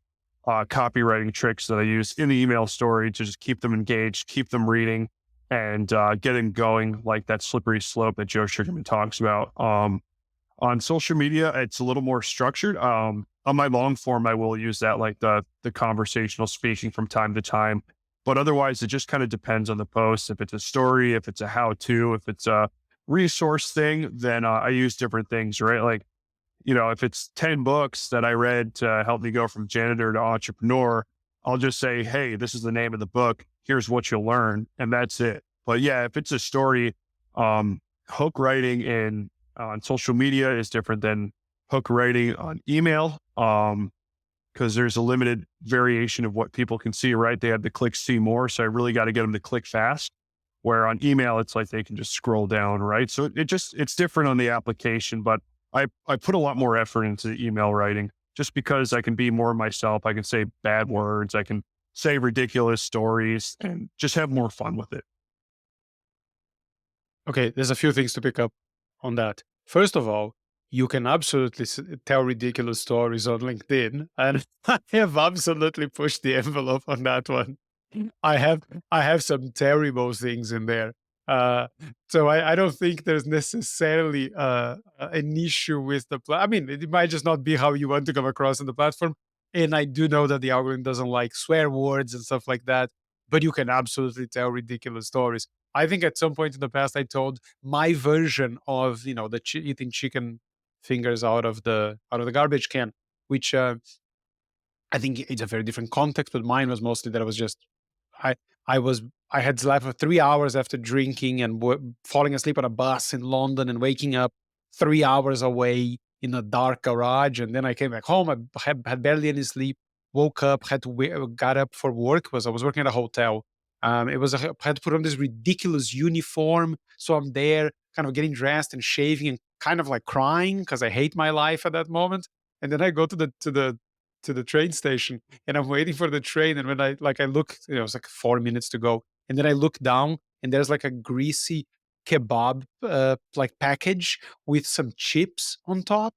copywriting tricks that I use in the email story to just keep them engaged, keep them reading, and get them going like that slippery slope that Joe Sugarman talks about. On social media, it's a little more structured. On my long form, I will use that like the conversational speaking from time to time. But otherwise, it just kind of depends on the post. If it's a story, if it's a how to, if it's a resource thing, then I use different things, right? Like, if it's 10 books that I read to help me go from janitor to entrepreneur, I'll just say, hey, this is the name of the book. Here's what you'll learn. And that's it. But yeah, if it's a story, hook writing on social media is different than hook writing on email. Because there's a limited variation of what people can see, right? They have to click see more. So I really got to get them to click fast. Where on email, it's like they can just scroll down, right? So it's different on the application, but I put a lot more effort into the email writing just because I can be more myself. I can say bad words. I can say ridiculous stories and just have more fun with it. Okay, there's a few things to pick up on that. First of all, you can absolutely tell ridiculous stories on LinkedIn, and I have absolutely pushed the envelope on that one. I have I have some terrible things in there. Uh, so I don't think there's necessarily an issue with I mean, it might just not be how you want to come across on the platform. And I do know that the algorithm doesn't like swear words and stuff like that, but you can absolutely tell ridiculous stories. I think at some point in the past, I told my version of the eating chicken fingers out of the garbage can, which I think it's a very different context. But mine was mostly that I was just I I had slept for 3 hours after drinking and falling asleep on a bus in London and waking up 3 hours away in a dark garage. And then I came back home. I had barely any sleep. Woke up, got up for work. I was working at a hotel. Had to put on this ridiculous uniform. So I'm there, kind of getting dressed and shaving and kind of like crying because I hate my life at that moment. And then I go to the train station and I'm waiting for the train. And when I look, it's like 4 minutes to go. And then I look down and there's like a greasy kebab like package with some chips on top.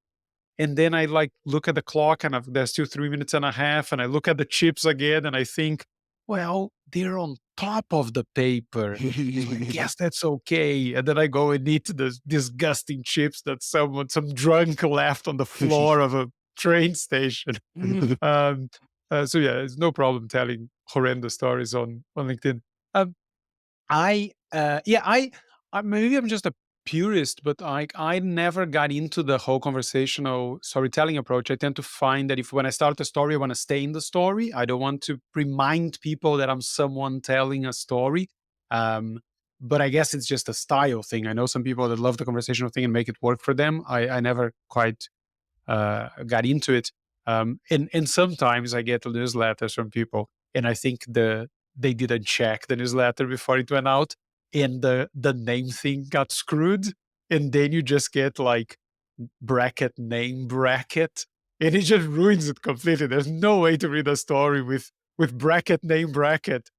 And then I like look at the clock and there's still 3 minutes and a half. And I look at the chips again and I think, well, they're on top of the paper. So I guess that's okay. And then I go and eat the disgusting chips that some drunk left on the floor of a train station. So yeah, it's no problem telling horrendous stories on LinkedIn. Um, I maybe I'm just a purist, but I never got into the whole conversational storytelling approach. I tend to find that if when I start a story, I want to stay in the story. I don't want to remind people that I'm someone telling a story. Um, but I guess it's just a style thing. I know some people that love the conversational thing and make it work for them. I never quite got into it. And sometimes I get newsletters from people, and I think they didn't check the newsletter before it went out, and the name thing got screwed, and then you just get like bracket name bracket, and it just ruins it completely. There's no way to read a story with bracket name bracket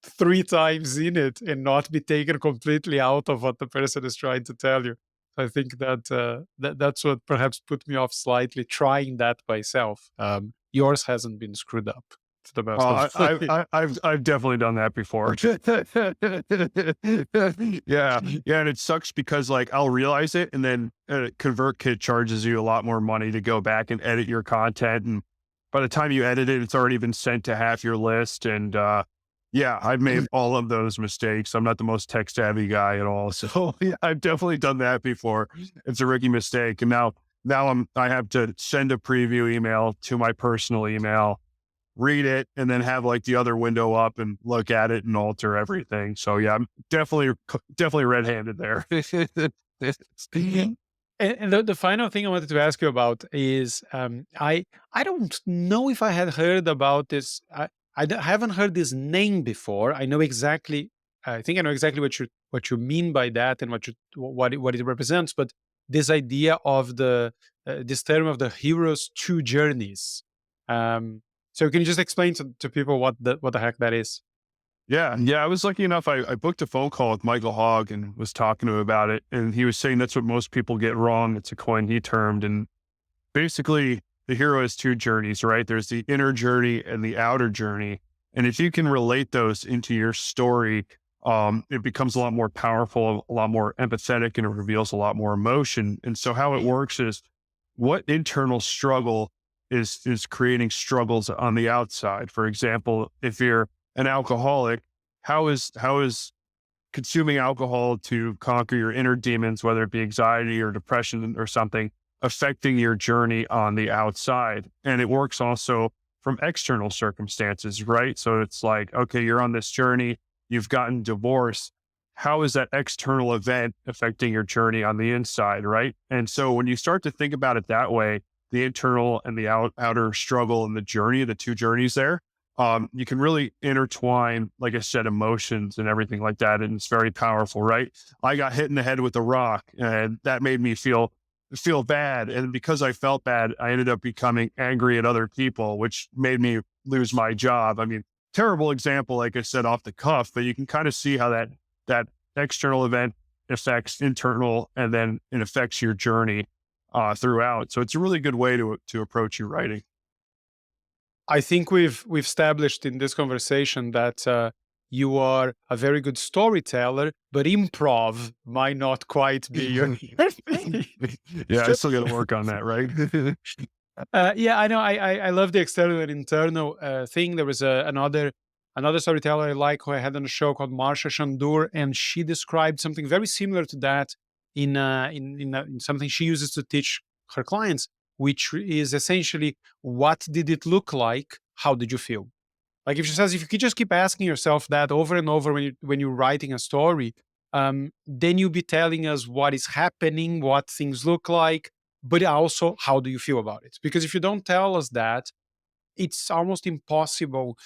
three times in it and not be taken completely out of what the person is trying to tell you. I think that's what perhaps put me off slightly trying that myself. Yours hasn't been screwed up, to the best Oh, of my. I've definitely done that before. Yeah, yeah, and it sucks because like I'll realize it, and then ConvertKit charges you a lot more money to go back and edit your content, and by the time you edit it, it's already been sent to half your list. And yeah, I've made all of those mistakes. I'm not the most tech savvy guy at all, so yeah, I've definitely done that before. It's a rookie mistake, and now I have to send a preview email to my personal email, read it, and then have like the other window up and look at it and alter everything. So yeah, I'm definitely red-handed there. And the final thing I wanted to ask you about is I don't know if I had heard about this. Haven't heard this name before. I know exactly. I think I know exactly what you mean by that and what it represents. But this idea of this term of the hero's two journeys. So can you just explain to people what the heck that is? Yeah, yeah. I was lucky enough. I booked a phone call with Michael Hogg and was talking to him about it. And he was saying that's what most people get wrong. It's a coin he termed. And basically, the hero has two journeys, right? There's the inner journey and the outer journey. And if you can relate those into your story, it becomes a lot more powerful, a lot more empathetic, and it reveals a lot more emotion. And so, how it works is what internal struggle is creating struggles on the outside. For example, if you're an alcoholic, how is consuming alcohol to conquer your inner demons, whether it be anxiety or depression or something, affecting your journey on the outside? And it works also from external circumstances, right? So it's like, okay, you're on this journey, you've gotten divorced. How is that external event affecting your journey on the inside, right? And so when you start to think about it that way, the internal and the outer struggle and the journey, the two journeys there, you can really intertwine, like I said, emotions and everything like that. And it's very powerful, right? I got hit in the head with a rock and that made me feel bad. And because I felt bad, I ended up becoming angry at other people, which made me lose my job. I mean, terrible example, like I said, off the cuff, but you can kind of see how that external event affects internal, and then it affects your journey throughout. So it's a really good way to approach your writing. I think we've established in this conversation that you are a very good storyteller, but improv might not quite be your thing. Yeah, I still got to work on that, right? Yeah, I know. I love the external and internal thing. There was another storyteller I like who I had on a show called Marsha Shandur, and she described something very similar to that in something she uses to teach her clients, which is essentially what did it look like? How did you feel? Like if she says, if you could just keep asking yourself that over and over when you're writing a story, then you'll be telling us what is happening, what things look like, but also how do you feel about it? Because if you don't tell us that, it's almost impossible.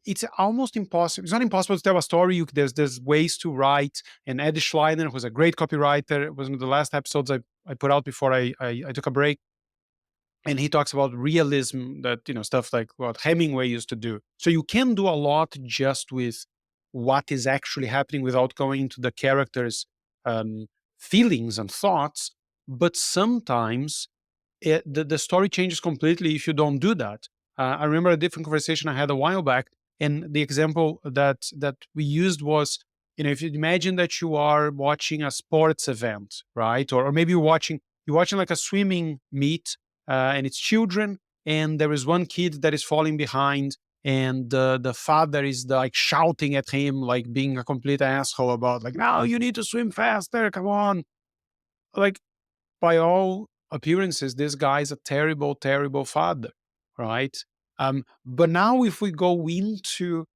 It's almost impossible. It's not impossible to tell a story. There's ways to write. And Eddie Schleiner, who's a great copywriter, was one of the last episodes I put out before I took a break, and he talks about realism, that stuff like what Hemingway used to do. So you can do a lot just with what is actually happening without going into the characters um, feelings and thoughts. But sometimes the story changes completely if you don't do that. I remember a different conversation I had a while back, and the example that we used was, if you imagine that you are watching a sports event, right? Or maybe you're watching like a swimming meet, and it's children, and there is one kid that is falling behind, and the father is like shouting at him, like being a complete asshole about like, no, you need to swim faster, come on, like, by all appearances, this guy's a terrible, terrible father, right? But now, if we go into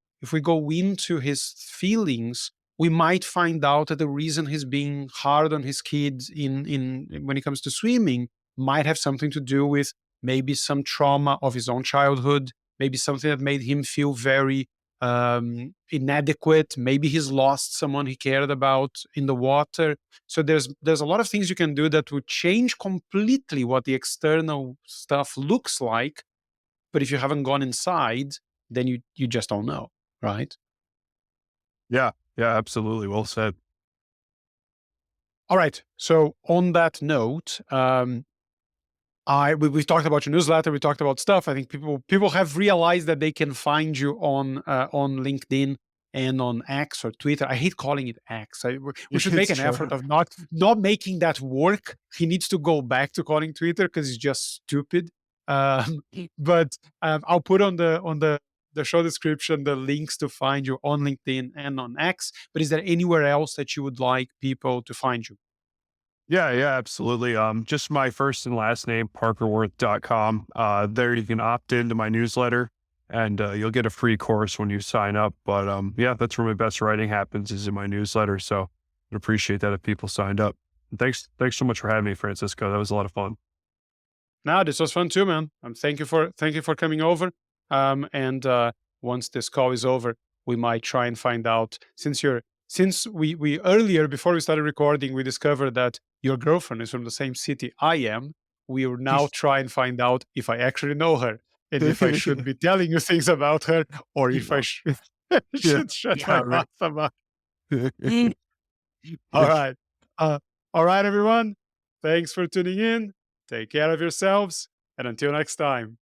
his feelings, we might find out that the reason he's being hard on his kids in when it comes to swimming might have something to do with maybe some trauma of his own childhood, maybe something that made him feel very inadequate. Maybe he's lost someone he cared about in the water. So there's a lot of things you can do that would change completely what the external stuff looks like. But if you haven't gone inside, then you just don't know, right? Yeah. Yeah. Absolutely. Well said. All right. So on that note, we've talked about your newsletter. We talked about stuff. I think people have realized that they can find you on LinkedIn and on X or Twitter. I hate calling it X. We should make It's an effort true. of not making that work. He needs to go back to calling Twitter because it's just stupid. But I'll put on the show description the links to find you on LinkedIn and on X. But is there anywhere else that you would like people to find you? Yeah, yeah, absolutely. Just my first and last name, parkerworth.com. There you can opt into my newsletter and you'll get a free course when you sign up. But yeah, that's where my best writing happens is in my newsletter. So I'd appreciate that if people signed up. And thanks so much for having me, Francisco. That was a lot of fun. No, this was fun too, man. Thank you for coming over. And once this call is over, we might try and find out, since we earlier, before we started recording, we discovered that your girlfriend is from the same city I am. We will now try and find out if I actually know her, and if I should be telling you things about her, or if I should Yeah, should shut yeah, my right. mouth about. All right. All right, everyone. Thanks for tuning in. Take care of yourselves. And until next time.